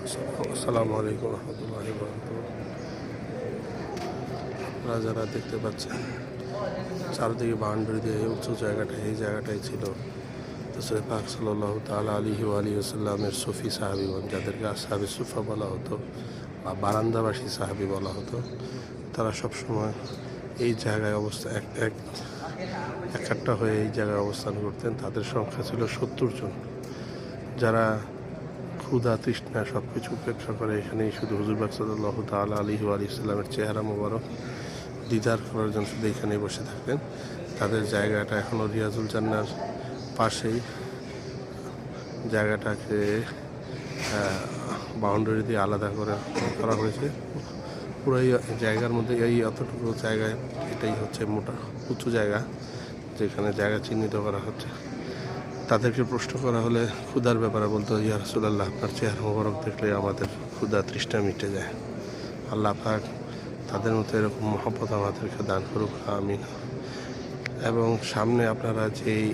আসসালামু আলাইকুম রহমতুল্লাহি ওয়া বারাকাতুহু। আপনারা যারা দেখতে পাচ্ছেন চারদিকে বাউন্ডারি দিয়ে উঁচু জায়গাটা, এই জায়গাটাই ছিল রাসূল পাক সাল্লাল্লাহু তাআলা আলাইহি ওয়া আলিহি ওয়াসাল্লামের সুফি সাহাবীগণ, যাদেরকে আসহাবে সুফা বলা হতো বা বারান্দাবাসী সাহাবী বলা হতো। তারা সবসময় এই জায়গায় একটা হয়ে এই জায়গায় অবস্থান করতেন। তাদের সংখ্যা ছিল 70 জন, যারা ক্ষুধা তৃষ্ণা সব কিছু উপেক্ষা করে এখানেই শুধু হুজুর পাক সাল্লাল্লাহু তাআলা আলাইহি ওয়া আলিহি ওয়াসাল্লামের চেহারা মোবারক দিদার করার জন্য শুধু এখানেই বসে থাকতেন। তাদের জায়গাটা এখনও রিয়াজুল জান্নার পাশেই, জায়গাটাকে বাউন্ডারি দিয়ে আলাদা করা হয়েছে। পুরো এই জায়গার মধ্যে এই অতটুকু জায়গায় এটাই হচ্ছে মোটা উঁচু জায়গা, যেখানে জায়গা চিহ্নিত করা হচ্ছে। তাদেরকে প্রশ্ন করা হলে ক্ষুধার ব্যাপারে বলতো, ইয়া রাসূলুল্লাহ, আপনার চেহারা মোবারক দেখলে আমাদের ক্ষুধা তৃষ্ণা মিটে যায়। আল্লাহ পাক তাদের মতো এরকম মহব্বত আমাদেরকে দান করুক, আমিন। এবং সামনে আপনারা যেই